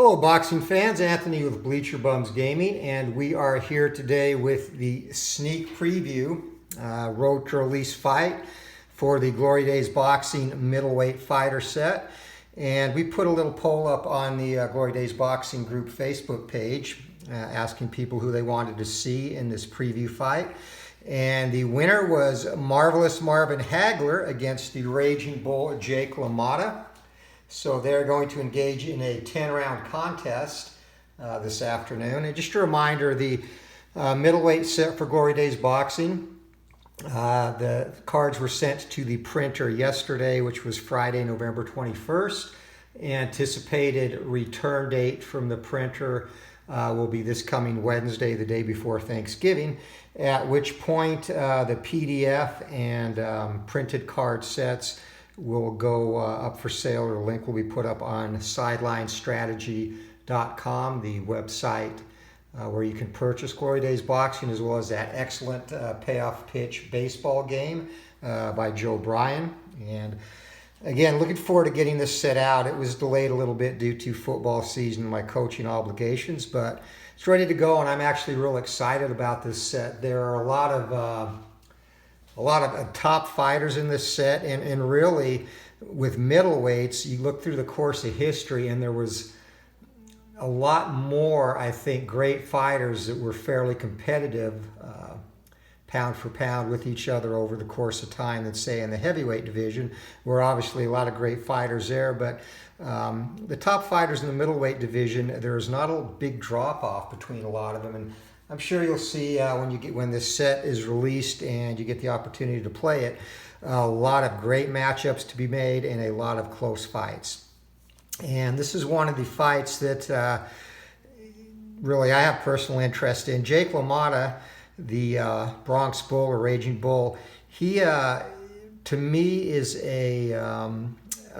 Hello boxing fans, Anthony with Bleacher Bums Gaming, and we are here today with the sneak preview road to release fight for the Glory Days Boxing middleweight fighter set. And we put a little poll up on the Glory Days Boxing Group Facebook page asking people who they wanted to see in this preview fight. And the winner was Marvelous Marvin Hagler against the Raging Bull Jake LaMotta. So they're going to engage in a 10-round contest this afternoon. And just a reminder, the middleweight set for Glory Days Boxing, the cards were sent to the printer yesterday, which was Friday, November 21st. Anticipated return date from the printer will be this coming Wednesday, the day before Thanksgiving, at which point the PDF and printed card sets will go up for sale, or a link will be put up on sidelinestrategy.com, the website where you can purchase Glory Days Boxing, as well as that excellent payoff pitch baseball game by Joe Bryan. And again, looking forward to getting this set out. It was delayed a little bit due to football season and my coaching obligations, but it's ready to go, and I'm actually real excited about this set. There are a lot of top fighters in this set, and really with middleweights, you look through the course of history and there was a lot more, I think, great fighters that were fairly competitive pound for pound with each other over the course of time than, say, in the heavyweight division, where obviously a lot of great fighters there. But the top fighters in the middleweight division, there's not a big drop-off between a lot of them. And I'm sure you'll see when this set is released and you get the opportunity to play it, a lot of great matchups to be made and a lot of close fights. And this is one of the fights that really I have personal interest in. Jake LaMotta, the Bronx Bull or Raging Bull, he to me is a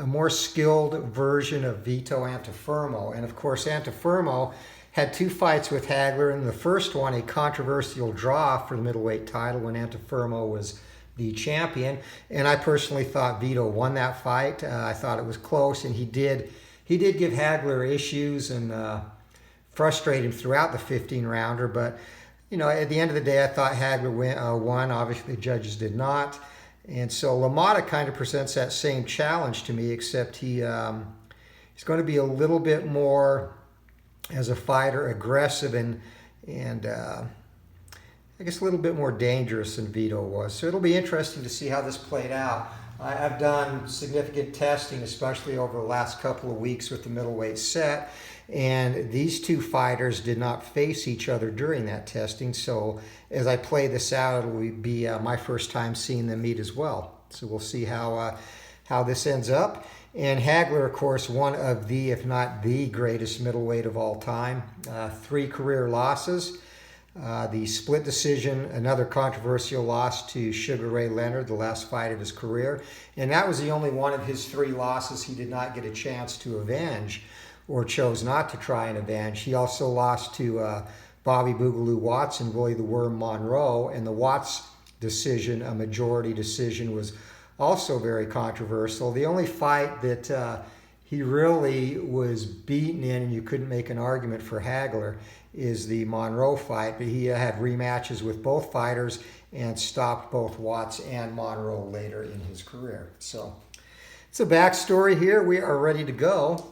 more skilled version of Vito Antuofermo. And of course, Antuofermo had two fights with Hagler, and the first one a controversial draw for the middleweight title when Antuofermo was the champion. And I personally thought Vito won that fight. I thought it was close, and he did give Hagler issues and frustrate him throughout the 15-rounder. But at the end of the day, I thought Hagler won. Obviously, the judges did not. And so LaMotta kind of presents that same challenge to me, except he's going to be a little bit more, as a fighter, aggressive and I guess a little bit more dangerous than Vito was. So it'll be interesting to see how this played out. I've done significant testing, especially over the last couple of weeks with the middleweight set, and these two fighters did not face each other during that testing. So as I play this out, it'll be my first time seeing them meet as well. So we'll see how this ends up. And Hagler, of course, one of the, if not the greatest middleweight of all time. 3 career losses. The split decision, another controversial loss to Sugar Ray Leonard, the last fight of his career. And that was the only one of his 3 losses he did not get a chance to avenge, or chose not to try and avenge. He also lost to Bobby Boogaloo Watts and Willie the Worm Monroe. And the Watts decision, a majority decision, was also very controversial. The only fight that he really was beaten in, and you couldn't make an argument for Hagler, is the Monroe fight. But he had rematches with both fighters and stopped both Watts and Monroe later in his career. So it's a backstory here. We are ready to go.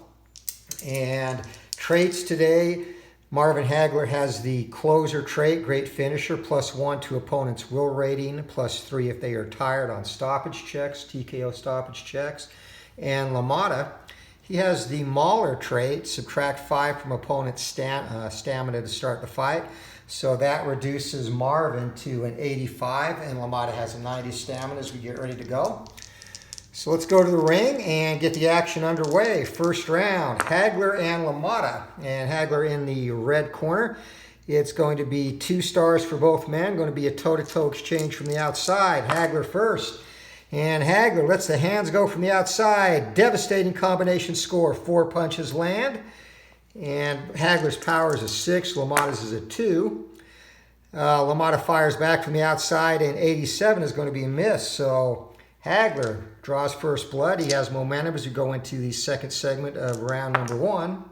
And traits today, Marvin Hagler has the closer trait, great finisher, +1 to opponent's will rating, +3 if they are tired on stoppage checks, TKO stoppage checks. And LaMotta, he has the Mauler trait, subtract 5 from opponent's stamina to start the fight. So that reduces Marvin to an 85, and LaMotta has a 90 stamina as we get ready to go. So let's go to the ring and get the action underway. First round, Hagler and LaMotta. And Hagler in the red corner. It's going to be 2 stars for both men. Going to be a toe-to-toe exchange from the outside. Hagler first. And Hagler lets the hands go from the outside. Devastating combination score. 4 punches land. And Hagler's power is a 6. LaMotta's is a 2. LaMotta fires back from the outside, and 87 is going to be a miss. So Hagler draws first blood. He has momentum as we go into the second segment of round number 1.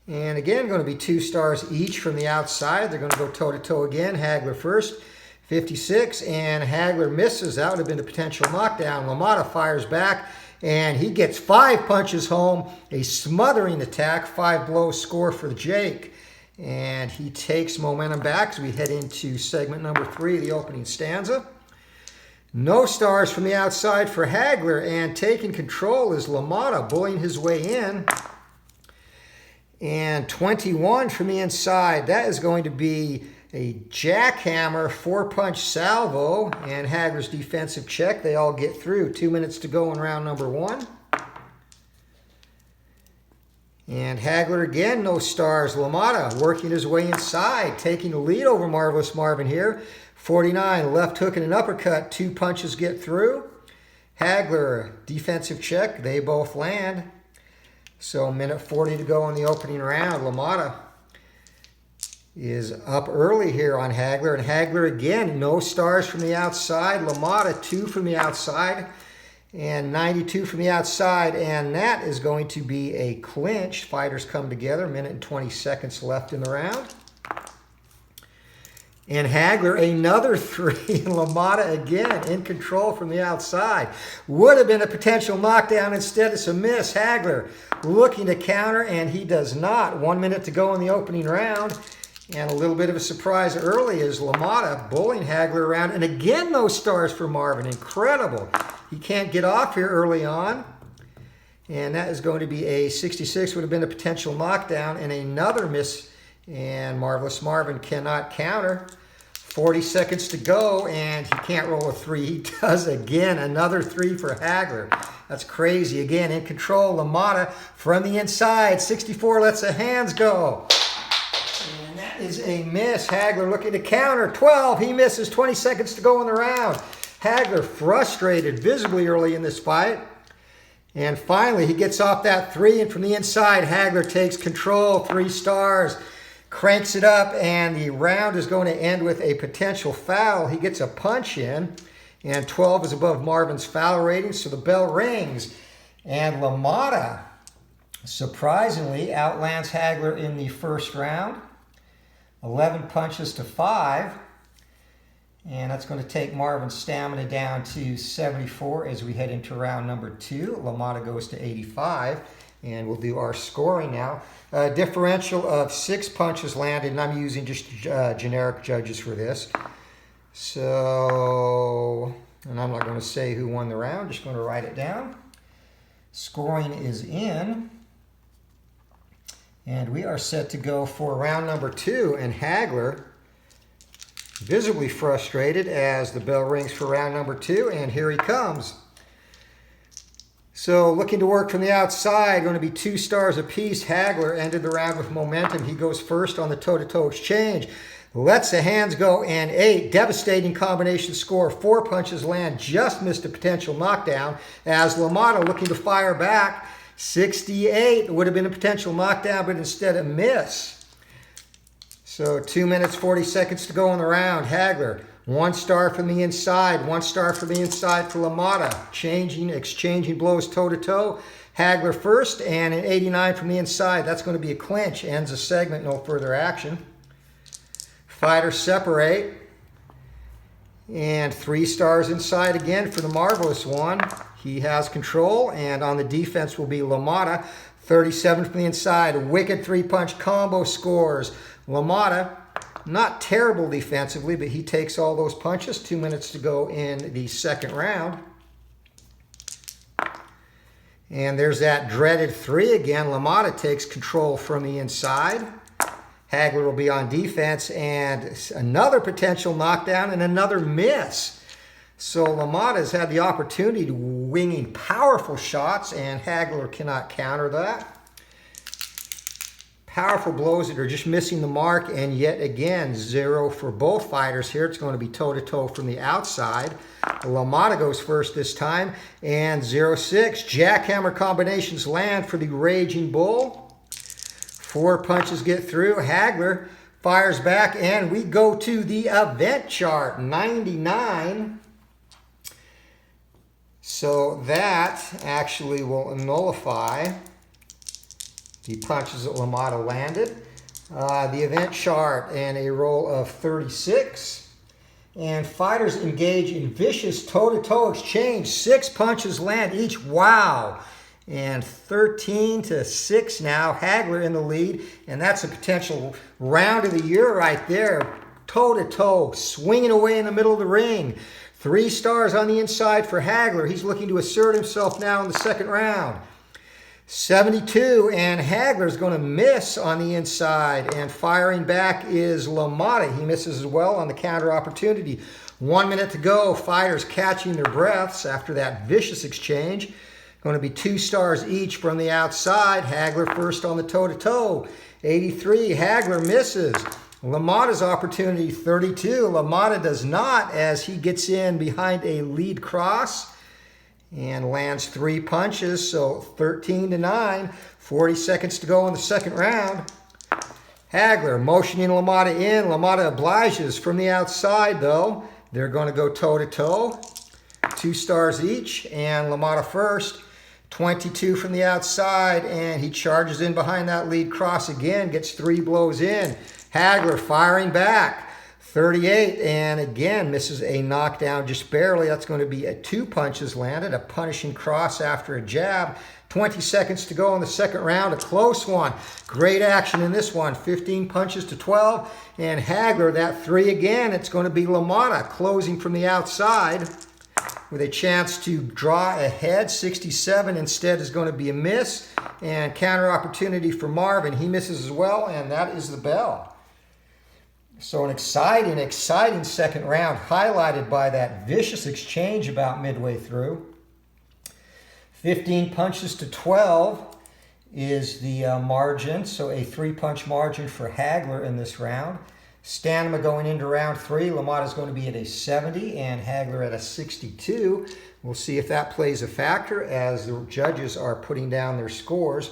And again, going to be 2 stars each from the outside. They're going to go toe-to-toe again. Hagler first, 56, and Hagler misses. That would have been a potential knockdown. LaMotta fires back, and he gets 5 punches home. A smothering attack, 5 blows score for Jake. And he takes momentum back as we head into segment number 3, the opening stanza. No stars from the outside for Hagler, and taking control is LaMotta, bullying his way in. And 21 from the inside. That is going to be a jackhammer 4-punch salvo, and Hagler's defensive check. They all get through. 2 minutes to go in round number 1. And Hagler again, no stars. LaMotta working his way inside, taking the lead over Marvelous Marvin here. 49, left hook and an uppercut. 2 punches get through. Hagler, defensive check. They both land. So minute 40 to go in the opening round. LaMotta is up early here on Hagler. And Hagler again, no stars from the outside. LaMotta, 2 from the outside. And 92 from the outside, and that is going to be a clinch. Fighters come together, 1 minute and 20 seconds left in the round. And Hagler, another 3, and LaMotta again in control from the outside. Would have been a potential knockdown, instead it's a miss. Hagler looking to counter, and he does not. 1 minute to go in the opening round. And a little bit of a surprise early is LaMotta bullying Hagler around. And again, no stars for Marvin. Incredible. He can't get off here early on. And that is going to be a 66. Would have been a potential knockdown. And another miss. And Marvelous Marvin cannot counter. 40 seconds to go. And he can't roll a 3. He does again. Another 3 for Hagler. That's crazy. Again, in control. LaMotta from the inside. 64 lets the hands go. And that is a miss. Hagler looking to counter. 12. He misses. 20 seconds to go in the round. Hagler frustrated visibly early in this fight. And finally, he gets off that 3. And from the inside, Hagler takes control. 3 stars. Cranks it up. And the round is going to end with a potential foul. He gets a punch in. And 12 is above Marvin's foul rating. So the bell rings. And LaMotta surprisingly outlands Hagler in the first round. 11 punches to 5. And that's going to take Marvin's stamina down to 74 as we head into round number 2. LaMotta goes to 85. And we'll do our scoring now. Differential of 6 punches landed. And I'm using just generic judges for this. So, and I'm not going to say who won the round. Just going to write it down. Scoring is in. And we are set to go for round number 2. And Hagler, visibly frustrated as the bell rings for round number 2. And here he comes. So looking to work from the outside, going to be 2 stars apiece. Hagler ended the round with momentum. He goes first on the toe-to-toe exchange. Lets the hands go, and 8. Devastating combination score. 4 punches land. Just missed a potential knockdown as LaMotta looking to fire back. 68 would have been a potential knockdown, but instead a miss. So 2 minutes, 40 seconds to go in the round. Hagler, 1 star from the inside, 1 star from the inside for LaMotta. Exchanging blows toe-to-toe. Hagler first, and an 89 from the inside. That's going to be a clinch. Ends the segment, no further action. Fighters separate. And 3 stars inside again for the Marvelous One. He has control, and on the defense will be LaMotta. 37 from the inside. A wicked 3-punch combo scores. LaMotta, not terrible defensively, but he takes all those punches. 2 minutes to go in the second round. And there's that dreaded 3 again. LaMotta takes control from the inside. Hagler will be on defense, and another potential knockdown and another miss. So LaMotta has had the opportunity to winging powerful shots, and Hagler cannot counter that. Powerful blows that are just missing the mark, and yet again, 0 for both fighters here. It's going to be toe-to-toe from the outside. LaMotta goes first this time, and 0-6. Jackhammer combinations land for the Raging Bull. 4 punches get through. Hagler fires back, and we go to the event chart, 99. So that actually will nullify The punches that LaMotta landed. The event chart and a roll of 36. And fighters engage in vicious toe-to-toe exchange. 6 punches land each. Wow. And 13-6 now. Hagler in the lead. And that's a potential round of the year right there. Toe-to-toe, swinging away in the middle of the ring. 3 stars on the inside for Hagler. He's looking to assert himself now in the second round. 72, and Hagler's going to miss on the inside, and firing back is LaMotta. He misses as well on the counter opportunity. 1 minute to go. Fighters catching their breaths after that vicious exchange. Going to be 2 stars each from the outside. Hagler first on the toe-to-toe. 83, Hagler misses. LaMotta's opportunity, 32. LaMotta does not, as he gets in behind a lead cross and lands 3 punches, so 13-9. 40 seconds to go in the second round. Hagler motioning LaMotta in. LaMotta obliges from the outside, though. They're going to go toe-to-toe. 2 stars each, and LaMotta first. 22 from the outside, and he charges in behind that lead cross again, gets 3 blows in. Hagler firing back. 38, and again misses a knockdown just barely. That's going to be 2 punches landed, a punishing cross after a jab. 20 seconds to go in the second round, a close one. Great action in this one, 15 punches to 12, and Hagler, that 3 again. It's going to be LaMotta closing from the outside with a chance to draw ahead. 67 instead is going to be a miss, and counter opportunity for Marvin. He misses as well, and that is the bell. So an exciting second round, highlighted by that vicious exchange about midway through. 15 punches to 12 is the margin, so a 3-punch margin for Hagler in this round. Stamina going into round 3. LaMotta is going to be at a 70 and Hagler at a 62. We'll see if that plays a factor as the judges are putting down their scores.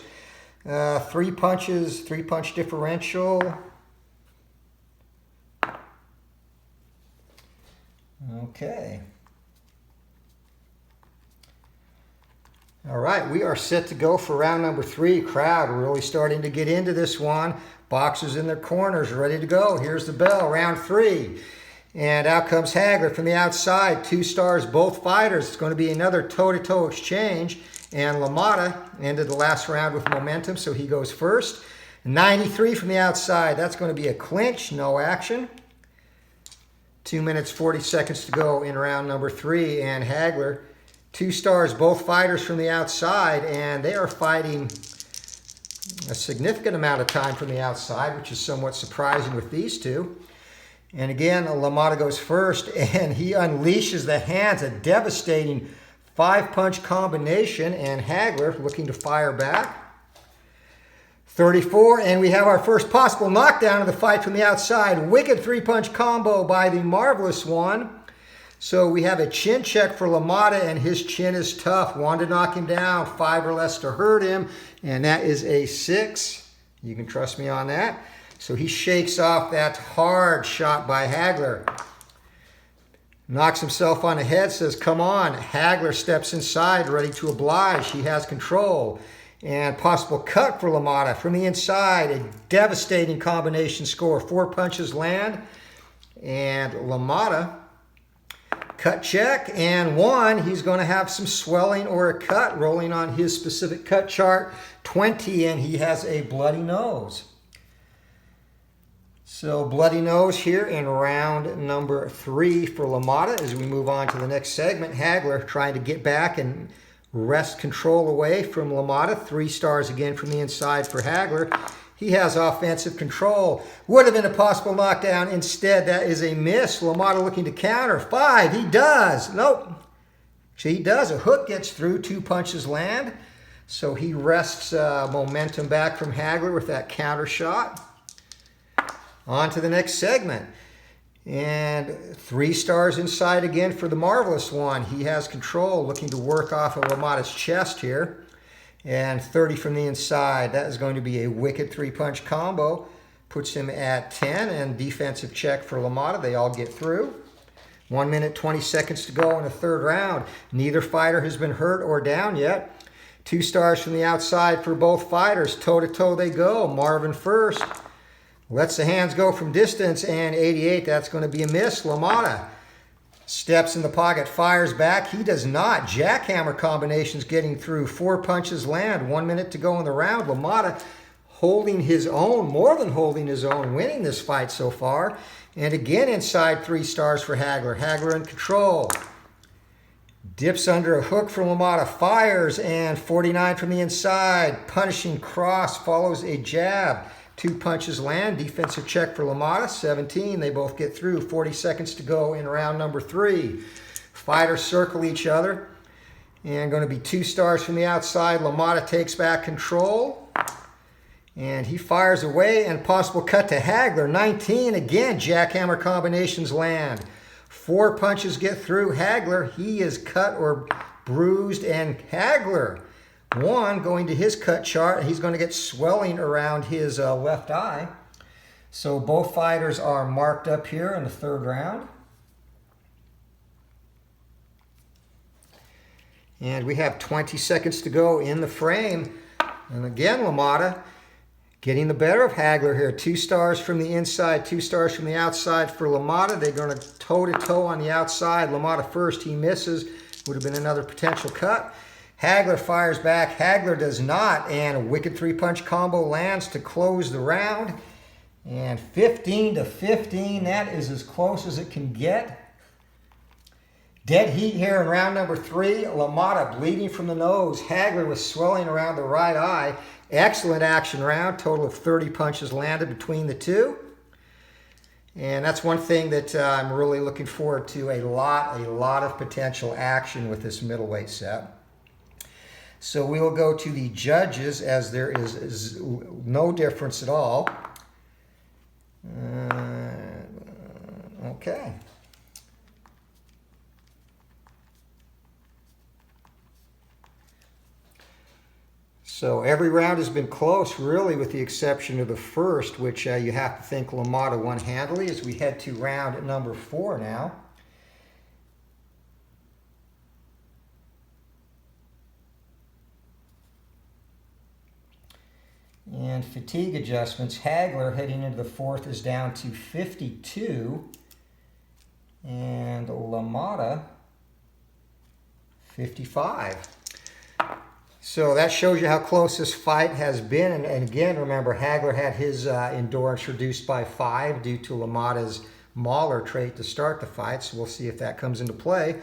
3 punches, 3-punch differential. Okay. All right, we are set to go for round number 3. Crowd really starting to get into this one. Boxers in their corners, ready to go. Here's the bell, round 3. And out comes Hagler from the outside. 2 stars, both fighters. It's going to be another toe-to-toe exchange. And LaMotta ended the last round with momentum, so he goes first. 93 from the outside. That's going to be a clinch, no action. 2 minutes, 40 seconds to go in round number 3. And Hagler, 2 stars, both fighters from the outside. And they are fighting a significant amount of time from the outside, which is somewhat surprising with these two. And again, LaMotta goes first, and he unleashes the hands, a devastating 5-punch combination. And Hagler looking to fire back. 34, and we have our first possible knockdown of the fight from the outside. Wicked 3-punch combo by the Marvelous One. So we have a chin check for LaMotta, and his chin is tough. 1 to knock him down, 5 or less to hurt him, and that is a 6. You can trust me on that. So he shakes off that hard shot by Hagler. Knocks himself on the head, says, come on. Hagler steps inside, ready to oblige. He has control. And possible cut for LaMotta from the inside. A devastating combination score. 4 punches land. And LaMotta, cut check. And 1, he's going to have some swelling or a cut rolling on his specific cut chart. 20, and he has a bloody nose. So bloody nose here in round number 3 for LaMotta. As we move on to the next segment, Hagler trying to get back and wrest control away from LaMotta. 3 stars again from the inside for Hagler. He has offensive control. Would have been a possible knockdown. Instead, that is a miss. LaMotta looking to counter. 5, he does. Nope. See, he does. A hook gets through. 2 punches land. So he wrests momentum back from Hagler with that counter shot. On to the next segment. And 3 stars inside again for the Marvelous One. He has control, looking to work off of LaMotta's chest here. And 30 from the inside. That is going to be a wicked 3-punch combo. Puts him at 10, and defensive check for LaMotta. They all get through. 1 minute, 20 seconds to go in the third round. Neither fighter has been hurt or down yet. 2 stars from the outside for both fighters. Toe-to-toe they go. Marvin first. Lets the hands go from distance, and 88, that's going to be a miss. LaMotta steps in the pocket, fires back. He does not. Jackhammer combinations getting through. 4 punches land. 1 minute to go in the round. LaMotta holding his own, more than holding his own, winning this fight so far. And again inside, 3 stars for Hagler. Hagler in control. Dips under a hook from LaMotta, fires, and 49 from the inside. Punishing cross, follows a jab. 2 punches land. Defensive check for LaMotta. 17. They both get through. 40 seconds to go in round number 3. Fighters circle each other. And going to be 2 stars from the outside. LaMotta takes back control. And he fires away. And possible cut to Hagler. 19. Again, jackhammer combinations land. 4 punches get through. Hagler, he is cut or bruised. And Hagler, 1 going to his cut chart. He's going to get swelling around his left eye. So both fighters are marked up here in the 3rd round. And we have 20 seconds to go in the frame. And again, LaMotta getting the better of Hagler here. 2 stars from the inside, 2 stars from the outside for LaMotta. They're going to toe-to-toe on the outside. LaMotta first, he misses. Would have been another potential cut. Hagler fires back. Hagler does not. And a wicked 3-punch combo lands to close the round. And 15-15. That is as close as it can get. Dead heat here in round number 3. LaMotta bleeding from the nose. Hagler with swelling around the right eye. Excellent action round. Total of 30 punches landed between the two. And that's one thing that I'm really looking forward to. A lot of potential action with this middleweight set. So we will go to the judges, as there is no difference at all. Okay. So every round has been close, really, with the exception of the first, which you have to think LaMotta won handily, as we head to round number 4 now. And fatigue adjustments. Hagler heading into the 4th is down to 52. And LaMotta, 55. So that shows you how close this fight has been. And again, remember, Hagler had his endurance reduced by 5 due to LaMotta's mauler trait to start the fight. So we'll see if that comes into play.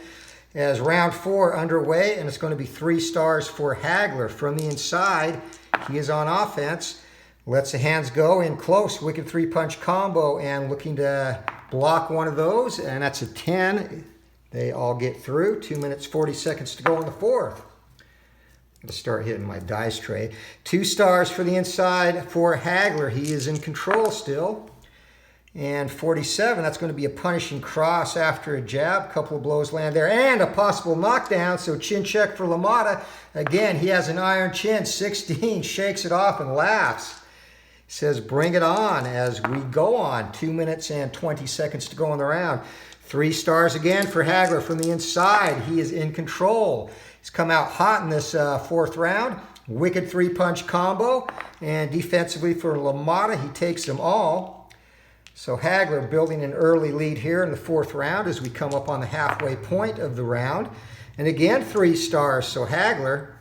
As round 4 underway, and it's going to be 3 stars for Hagler. From the inside, he is on offense. Lets the hands go in close. Wicked 3-punch combo, and looking to block one of those. And that's a 10. They all get through. 2 minutes, 40 seconds to go in the 4th. To start hitting my dice tray. 2 stars for the inside for Hagler. He is in control still. And 47, that's going to be a punishing cross after a jab. Couple of blows land there. And a possible knockdown. So chin check for LaMotta. Again, he has an iron chin. 16, shakes it off and laughs. Says, bring it on as we go on. 2 minutes and 20 seconds to go in the round. 3 stars again for Hagler from the inside. He is in control. He's come out hot in this 4th round. Wicked 3-punch combo. And defensively for LaMotta, he takes them all. So Hagler building an early lead here in the 4th round as we come up on the halfway point of the round. And again, 3 stars. So Hagler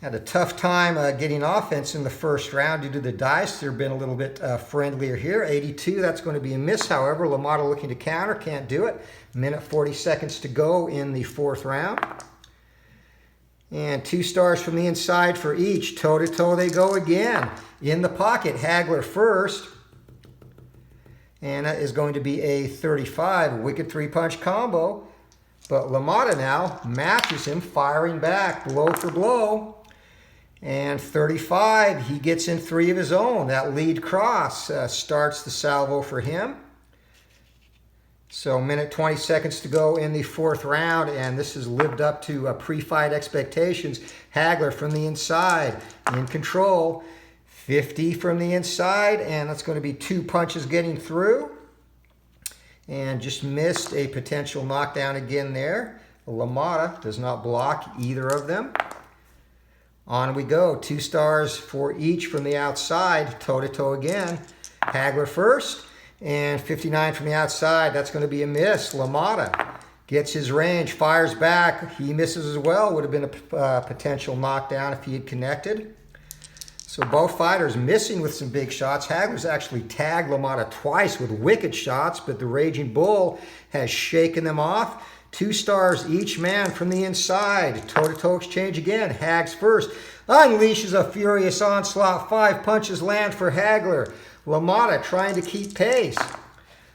had a tough time getting offense in the 1st round due to the dice. They've been a little bit friendlier here. 82, that's going to be a miss, however. LaMotta looking to counter, can't do it. Minute 40 seconds to go in the 4th round. And 2 stars from the inside for each. Toe-to-toe they go again. In the pocket, Hagler first. And that is going to be a 35. Wicked 3-punch combo. But LaMotta now matches him, firing back, blow for blow. And 35, he gets in 3 of his own. That lead cross starts the salvo for him. So minute 20 seconds to go in the 4th round, and this has lived up to pre-fight expectations. Hagler from the inside, in control. 50 from the inside, and that's going to be 2 punches getting through. And just missed a potential knockdown again there. LaMotta does not block either of them. On we go. 2 stars for each from the outside. Toe-to-toe again. Hagler first. And 59 from the outside. That's going to be a miss. LaMotta gets his range. Fires back. He misses as well. Would have been a potential knockdown if he had connected. So both fighters missing with some big shots. Hagler's actually tagged LaMotta twice with wicked shots, but the Raging Bull has shaken them off. 2 stars each man from the inside. Toe-to-toe exchange again. Hags first. Unleashes a furious onslaught. 5 punches land for Hagler. LaMotta trying to keep pace.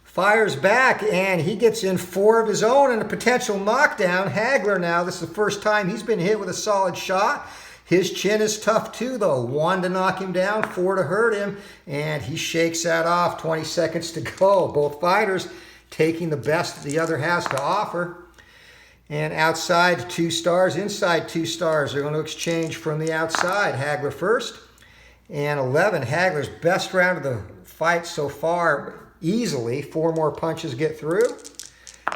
Fires back, and he gets in 4 of his own and a potential knockdown. Hagler now, this is the first time he's been hit with a solid shot. His chin is tough too, though. 1 to knock him down, 4 to hurt him, and he shakes that off. 20 seconds to go. Both fighters taking the best the other has to offer. And outside 2 stars, inside 2 stars. They're going to exchange from the outside. Hagler first. And 11, Hagler's best round of the fight so far, easily. 4 more punches get through.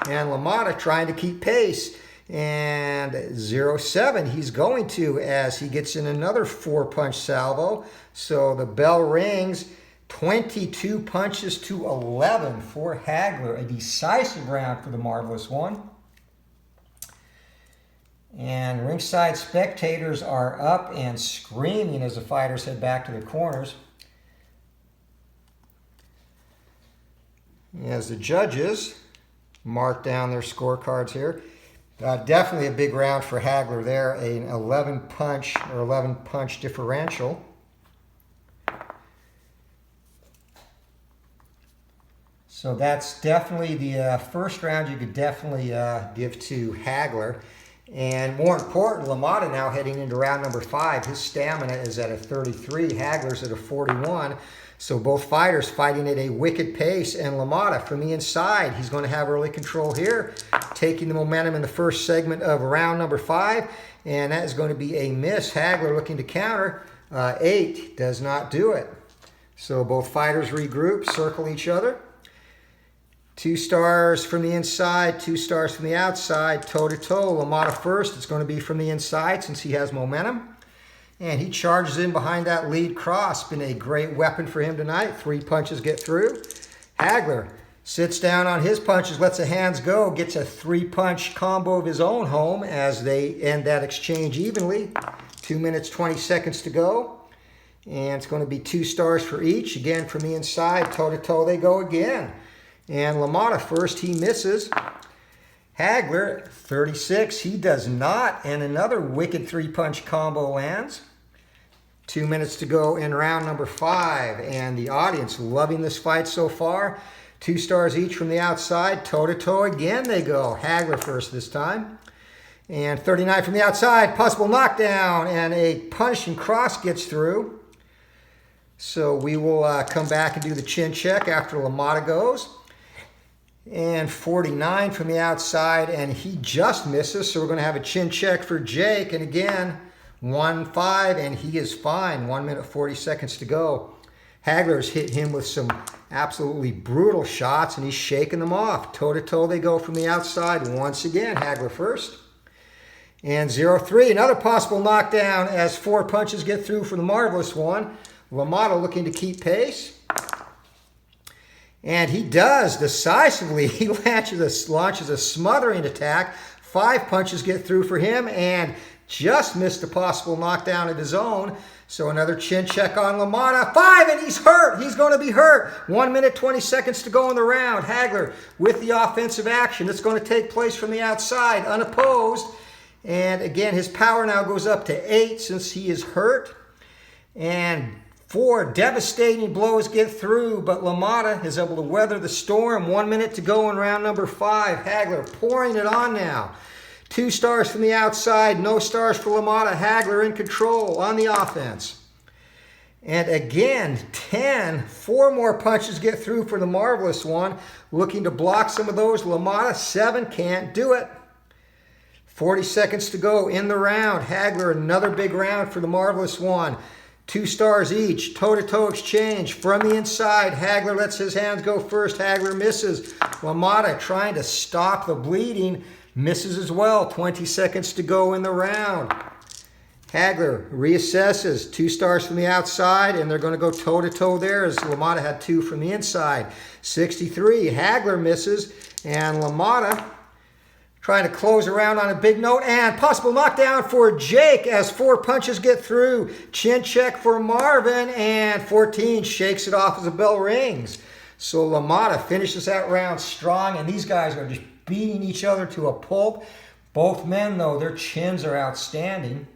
And LaMotta trying to keep pace. And 0-7, he's going to as he gets in another 4-punch salvo. So the bell rings. 22 punches to 11 for Hagler. A decisive round for the Marvelous One. And ringside spectators are up and screaming as the fighters head back to their corners. As the judges mark down their scorecards here. Definitely a big round for Hagler there, an 11 punch differential. So that's definitely the first round you could definitely give to Hagler. And more important, LaMotta now heading into round number 5. His stamina is at a 33. Hagler's at a 41. So both fighters fighting at a wicked pace. And LaMotta from the inside, he's going to have early control here. Taking the momentum in the first segment of round number 5. And that is going to be a miss. Hagler looking to counter. 8 does not do it. So both fighters regroup, circle each other. 2 stars from the inside, 2 stars from the outside, toe-to-toe. LaMotta first. It's going to be from the inside since he has momentum. And he charges in behind that lead cross. Been a great weapon for him tonight. 3 punches get through. Hagler sits down on his punches, lets the hands go, gets a 3-punch combo of his own home as they end that exchange evenly. 2 minutes, 20 seconds to go. And it's going to be 2 stars for each. Again, from the inside, toe-to-toe they go again. And LaMotta first, he misses. Hagler, 36, he does not. And another wicked 3-punch combo lands. 2 minutes to go in round number 5. And the audience loving this fight so far. 2 stars each from the outside. Toe-to-toe again they go. Hagler first this time. And 39 from the outside. Possible knockdown. And a punishing cross gets through. So we will come back and do the chin check after LaMotta goes. And 49 from the outside, and he just misses. So we're going to have a chin check for Jake. And again, 1-5, and he is fine. 1 minute, 40 seconds to go. Hagler's hit him with some absolutely brutal shots, and he's shaking them off. Toe-to-toe they go from the outside once again. Hagler first. And 0-3, another possible knockdown as 4 punches get through for the Marvelous One. LaMotta looking to keep pace. And he does decisively. He launches a smothering attack. 5 punches get through for him and just missed a possible knockdown of his own. So another chin check on LaMotta. 5, and he's hurt. He's going to be hurt. 1 minute, 20 seconds to go in the round. Hagler with the offensive action. It's going to take place from the outside, unopposed. And again, his power now goes up to 8 since he is hurt. And 4 devastating blows get through, but LaMotta is able to weather the storm. 1 minute to go in round number 5. Hagler pouring it on now. 2 stars from the outside, no stars for LaMotta. Hagler in control on the offense. And again, 10. 4 more punches get through for the Marvelous One. Looking to block some of those. LaMotta, 7, can't do it. 40 seconds to go in the round. Hagler, another big round for the Marvelous One. 2 stars each. Toe-to-toe exchange from the inside. Hagler lets his hands go first. Hagler misses. LaMotta trying to stop the bleeding. misses as well. 20 seconds to go in the round. Hagler reassesses, 2 stars from the outside, and they're going to go toe-to-toe there as LaMotta had 2 from the inside. 63, Hagler misses, and LaMotta trying to close around on a big note, and possible knockdown for Jake as 4 punches get through. Chin check for Marvin, and 14 shakes it off as the bell rings. So LaMotta finishes that round strong, and these guys are just beating each other to a pulp. Both men, though, their chins are outstanding.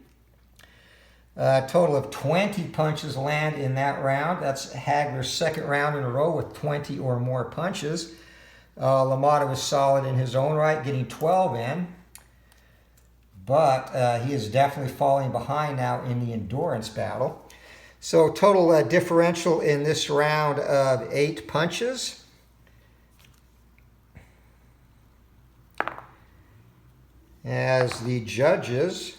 A total of 20 punches land in that round. That's Hagler's second round in a row with 20 or more punches. LaMotta was solid in his own right, getting 12 in. But he is definitely falling behind now in the endurance battle. So total differential in this round of 8 punches. As the judges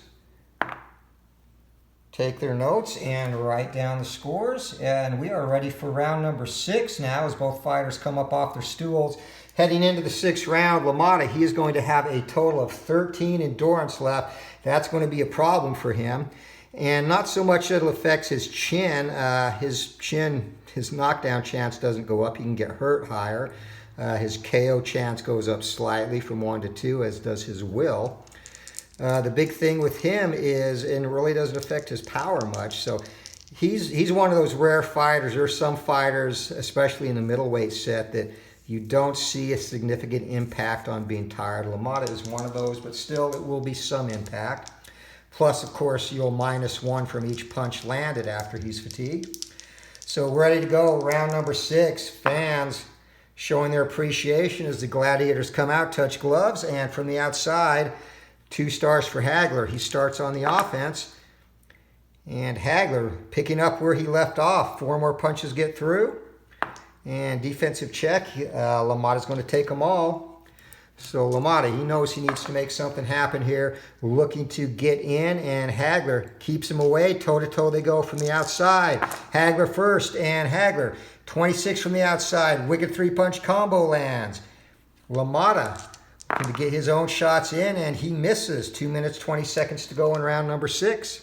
take their notes and write down the scores. And we are ready for round number 6 now as both fighters come up off their stools. Heading into the 6th round, LaMotta, he is going to have a total of 13 endurance left. That's going to be a problem for him. And not so much that it'll affect his chin. His knockdown chance doesn't go up. He can get hurt higher. His KO chance goes up slightly from 1 to 2, as does his will. The big thing with him is, and it really doesn't affect his power much, so he's one of those rare fighters. There are some fighters, especially in the middleweight set, that you don't see a significant impact on being tired. LaMotta is one of those, but still it will be some impact. Plus, of course, you'll -1 from each punch landed after he's fatigued. So we're ready to go. Round number 6. Fans showing their appreciation as the gladiators come out, touch gloves, and from the outside, 2 stars for Hagler. He starts on the offense, and Hagler picking up where he left off. 4 more punches get through, and defensive check. LaMotta's going to take them all. So LaMotta, he knows he needs to make something happen here, looking to get in, and Hagler keeps him away. Toe-to-toe they go from the outside. Hagler first, and Hagler, 26 from the outside. Wicked 3-punch combo lands. LaMotta to get his own shots in, and he misses. 2 minutes, 20 seconds to go in round number 6.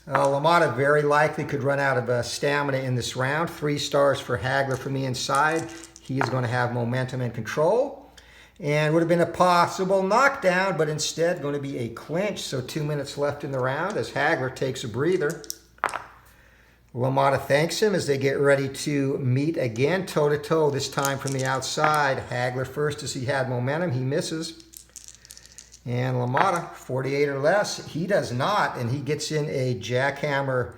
LaMotta very likely could run out of stamina in this round. 3 stars for Hagler from the inside. He is going to have momentum and control. And would have been a possible knockdown, but instead going to be a clinch. So 2 minutes left in the round as Hagler takes a breather. LaMotta thanks him as they get ready to meet again, toe-to-toe, this time from the outside. Hagler first as he had momentum. He misses. And LaMotta, 48 or less, he does not. And he gets in a jackhammer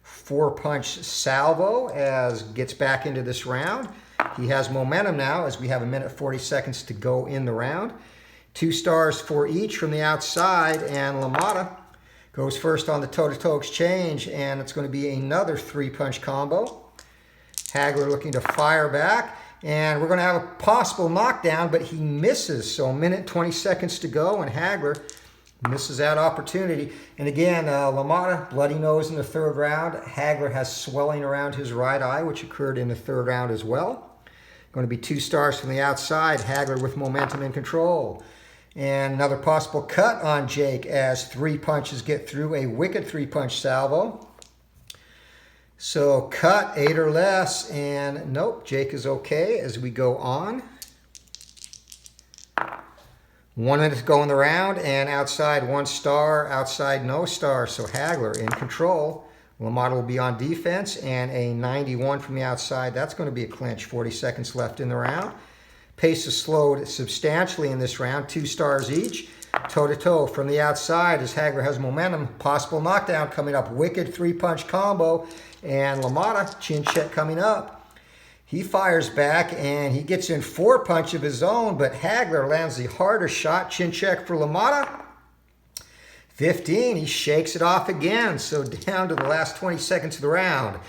4-punch salvo as gets back into this round. He has momentum now as we have 1 minute 40 seconds to go in the round. 2 stars for each from the outside, and LaMotta goes first on the toe-to-toe exchange, and it's going to be another 3-punch combo. Hagler looking to fire back, and we're going to have a possible knockdown, but he misses. So 1 minute 20 seconds to go, and Hagler misses that opportunity. And again, LaMotta, bloody nose in the 3rd round. Hagler has swelling around his right eye, which occurred in the 3rd round as well. Going to be 2 stars from the outside. Hagler with momentum and control. And another possible cut on Jake as 3 punches get through, a wicked 3-punch salvo. So cut, 8 or less, and nope, Jake is okay as we go on. 1 minute to go in the round, and outside 1 star, outside no star. So Hagler in control. LaMotta will be on defense, and a 91 from the outside. That's going to be a clinch. 40 seconds left in the round. Pace is slowed substantially in this round. 2 stars each. Toe-to-toe from the outside as Hagler has momentum. Possible knockdown coming up. Wicked 3-punch combo. And LaMotta, chin check coming up. He fires back, and he gets in 4 punch of his own, but Hagler lands the harder shot. Chin check for LaMotta. 15, he shakes it off again. So down to the last 20 seconds of the round.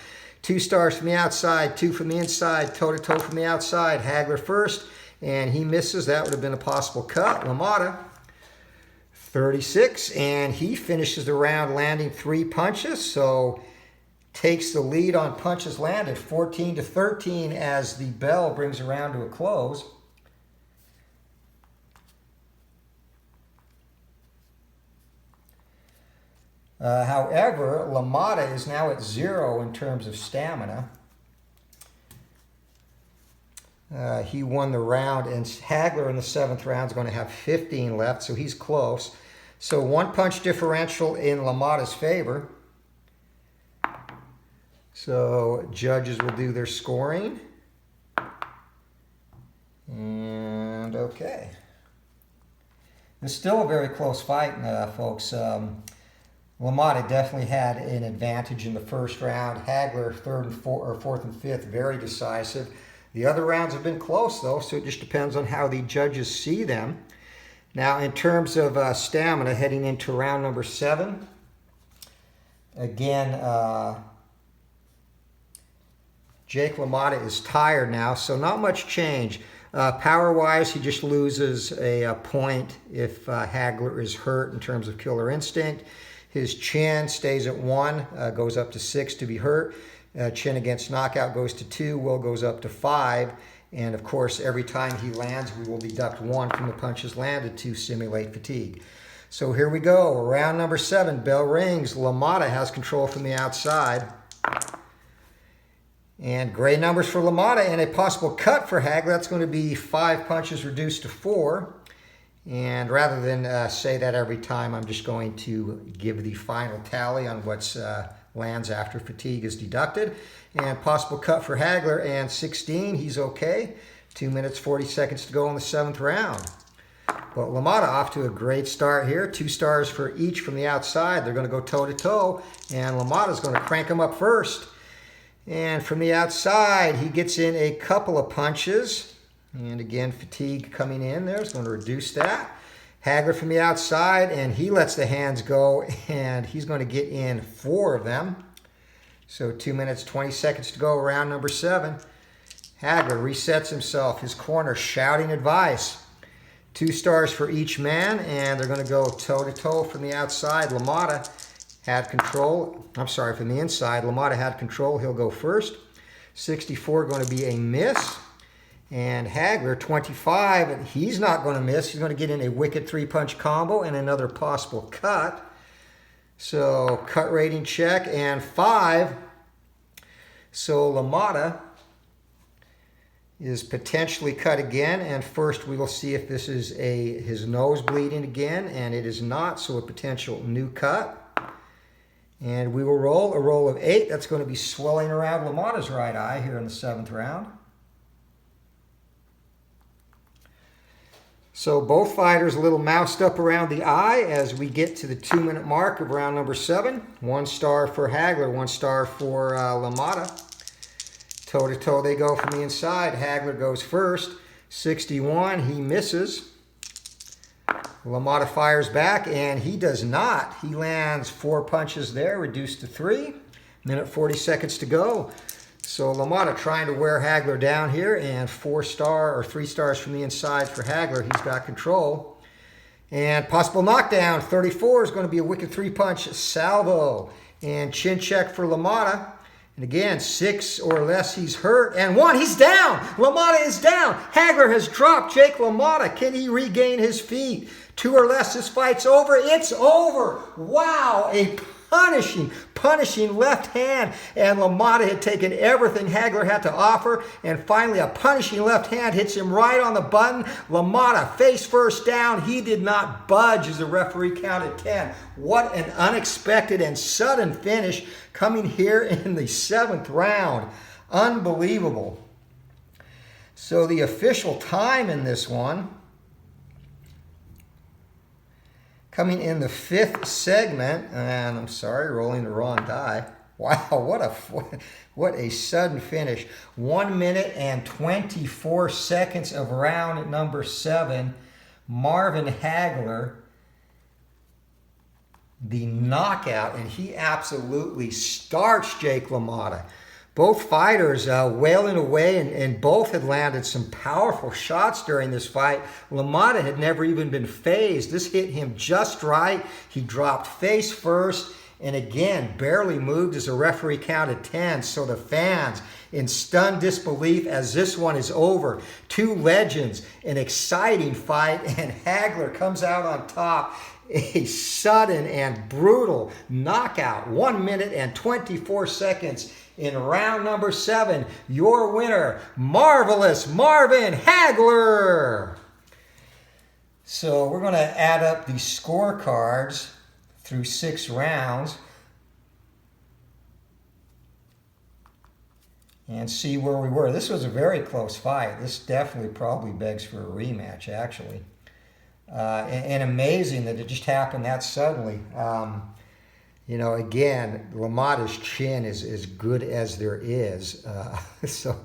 2 stars from the outside, 2 from the inside, toe-to-toe from the outside. Hagler first, and he misses. That would have been a possible cut. LaMotta, 36, and he finishes the round landing 3 punches. So takes the lead on punches landed, 14-13 as the bell brings around to a close. However, LaMotta is now at 0 in terms of stamina. He won the round, and Hagler in the 7th round is going to have 15 left, so he's close. So 1-punch differential in LaMotta's favor. So judges will do their scoring. And okay. It's still a very close fight, folks. LaMotta definitely had an advantage in the 1st round. Hagler 3rd and 4th and 5th, very decisive. The other rounds have been close, though, so it just depends on how the judges see them. Now, in terms of stamina, heading into round number 7, again, Jake LaMotta is tired now, so not much change. Power-wise, he just loses a point if Hagler is hurt in terms of killer instinct. His chin stays at 1, goes up to 6 to be hurt. Chin against knockout goes to 2, will goes up to 5. And of course, every time he lands, we will deduct 1 from the punches landed to simulate fatigue. So here we go, round number 7, bell rings. LaMotta has control from the outside. And gray numbers for LaMotta and a possible cut for Hagler. That's going to be 5 punches reduced to 4. And rather than say that every time, I'm just going to give the final tally on what's lands after fatigue is deducted. And possible cut for Hagler, and 16, he's okay. 2 minutes, 40 seconds to go in the 7th round. But LaMotta off to a great start here. 2 stars for each from the outside. They're going to go toe-to-toe, and LaMotta's going to crank him up first. And from the outside, he gets in a couple of punches. And again, fatigue coming in there is going to reduce that. Hagler from the outside, and he lets the hands go, and he's going to get in 4 of them. So 2 minutes, 20 seconds to go, round number 7. Hagler resets himself, his corner shouting advice. 2 stars for each man, and they're going to go toe-to-toe from the outside. LaMotta had control. I'm sorry, from the inside. LaMotta had control. He'll go first. 64 going to be a miss. And Hagler, 25, he's not going to miss. He's going to get in a wicked 3-punch combo and another possible cut. So cut rating check, and 5. So LaMotta is potentially cut again. And first we will see if this is his nose bleeding again, and it is not, so a potential new cut. And we will roll a roll of 8. That's going to be swelling around LaMotta's right eye here in the 7th round. So both fighters a little moused up around the eye as we get to the 2-minute mark of round number 7. 1 star for Hagler, 1 star for LaMotta. Toe-to-toe they go from the inside. Hagler goes first. 61, he misses. LaMotta fires back, and he does not. He lands 4 punches there, reduced to 3. Minute 40 seconds to go. So LaMotta trying to wear Hagler down here, and 3 stars from the inside for Hagler. He's got control. And possible knockdown. 34 is going to be a wicked 3-punch salvo. And chin check for LaMotta. And again, 6 or less, he's hurt. And 1, he's down. LaMotta is down. Hagler has dropped Jake LaMotta. Can he regain his feet? 2 or less, this fight's over. It's over. Wow, a punishing left hand. And LaMotta had taken everything Hagler had to offer. And finally, a punishing left hand hits him right on the button. LaMotta, face first down. He did not budge as the referee counted 10. What an unexpected and sudden finish coming here in the 7th round. Unbelievable. So the official time in this one, coming in the 5th segment, and I'm sorry, rolling the wrong die. Wow, what a sudden finish. 1 minute and 24 seconds of round number 7. Marvin Hagler, the knockout, and he absolutely starched Jake LaMotta. Both fighters wailing away, and both had landed some powerful shots during this fight. LaMotta had never even been phased. This hit him just right. He dropped face first, and again, barely moved as the referee counted 10. So the fans in stunned disbelief as this one is over. 2 legends, an exciting fight, and Hagler comes out on top. a sudden and brutal knockout. 1 minute and 24 seconds in round number 7. Your winner, Marvelous Marvin Hagler. So we're going to add up the scorecards through 6 rounds and see where we were. This was a very close fight. This definitely probably begs for a rematch, actually. And amazing that it just happened that suddenly. You know, again, LaMotta's chin is as good as there is. So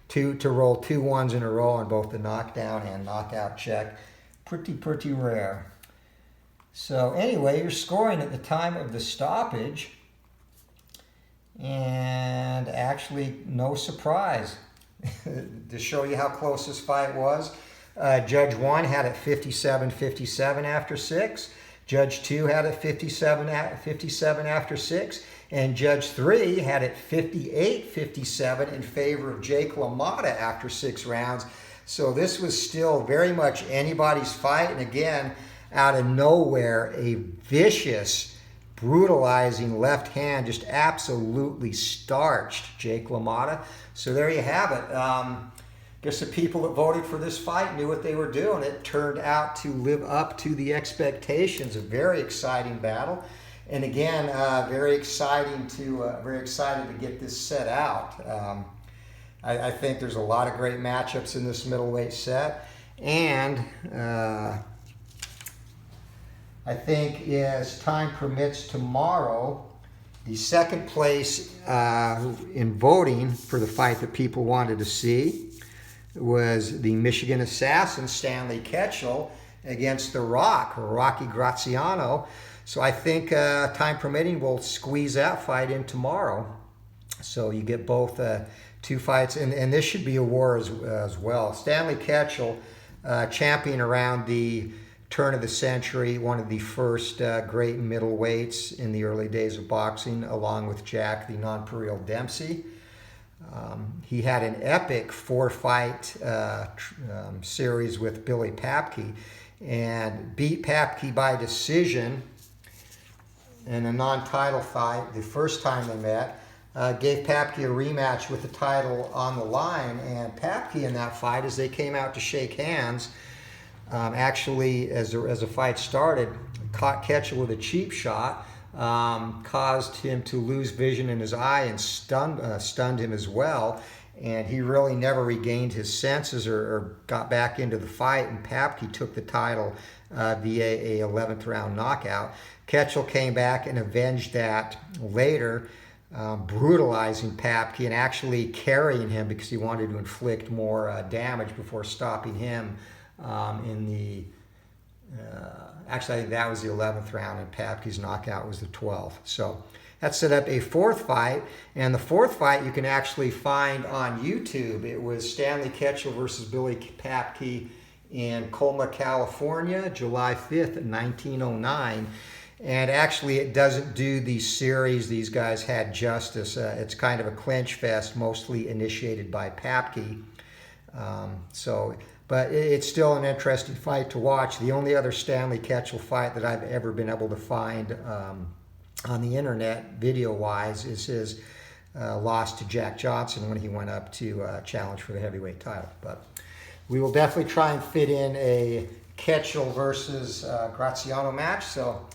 to roll 2 ones in a row on both the knockdown and knockout check, pretty rare. So anyway, you're scoring at the time of the stoppage. And actually, no surprise. To show you how close this fight was, Judge 1 had it 57-57 after 6. Judge 2 had it 57 after 6. And Judge 3 had it 58-57 in favor of Jake LaMotta after 6 rounds. So this was still very much anybody's fight. And again, out of nowhere, a vicious, brutalizing left hand just absolutely starched Jake LaMotta. So there you have it. Guess the people that voted for this fight knew what they were doing. It turned out to live up to the expectations. A very exciting battle, and again, very excited to get this set out. I think there's a lot of great matchups in this middleweight set, and I think as time permits tomorrow, the second place in voting for the fight that people wanted to see was the Michigan Assassin, Stanley Ketchel, against the Rock, or Rocky Graziano. So I think, time permitting, we'll squeeze that fight in tomorrow. So you get both 2 fights, and this should be a war as well. Stanley Ketchel, champion around the turn of the century, one of the first great middleweights in the early days of boxing, along with Jack the Nonpareil Dempsey. He had an epic 4-fight series with Billy Papke and beat Papke by decision in a non-title fight the first time they met. Gave Papke a rematch with the title on the line, and Papke in that fight, as they came out to shake hands, actually, as the fight started, caught Ketchel with a cheap shot, caused him to lose vision in his eye and stunned him as well. And he really never regained his senses or got back into the fight. And Papke took the title via a 11th round knockout. Ketchel came back and avenged that later, brutalizing Papke and actually carrying him because he wanted to inflict more damage before stopping him in the actually, I think that was the 11th round, and Papke's knockout was the 12th. So that set up a 4th fight, and the 4th fight you can actually find on YouTube. It was Stanley Ketchel versus Billy Papke in Colma, California, July 5th, 1909. And actually, it doesn't do the series these guys had justice. It's kind of a clinch fest, mostly initiated by Papke. But it's still an interesting fight to watch. The only other Stanley Ketchel fight that I've ever been able to find on the internet, video-wise, is his loss to Jack Johnson when he went up to challenge for the heavyweight title. But we will definitely try and fit in a Ketchel versus Graziano match. So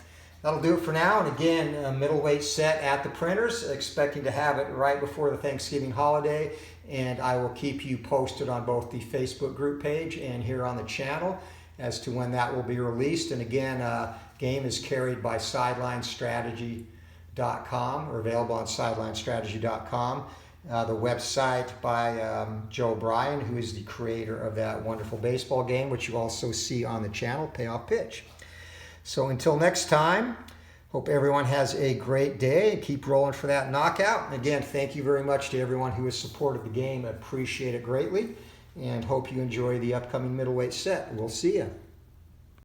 that'll do it for now. And again, a middleweight set at the printers, expecting to have it right before the Thanksgiving holiday. And I will keep you posted on both the Facebook group page and here on the channel as to when that will be released. And again, game is carried by SidelineStrategy.com, or available on SidelineStrategy.com. The website by Joe Bryan, who is the creator of that wonderful baseball game, which you also see on the channel, Payoff Pitch. So until next time, hope everyone has a great day and keep rolling for that knockout. And again, thank you very much to everyone who has supported the game. I appreciate it greatly and hope you enjoy the upcoming middleweight set. We'll see you.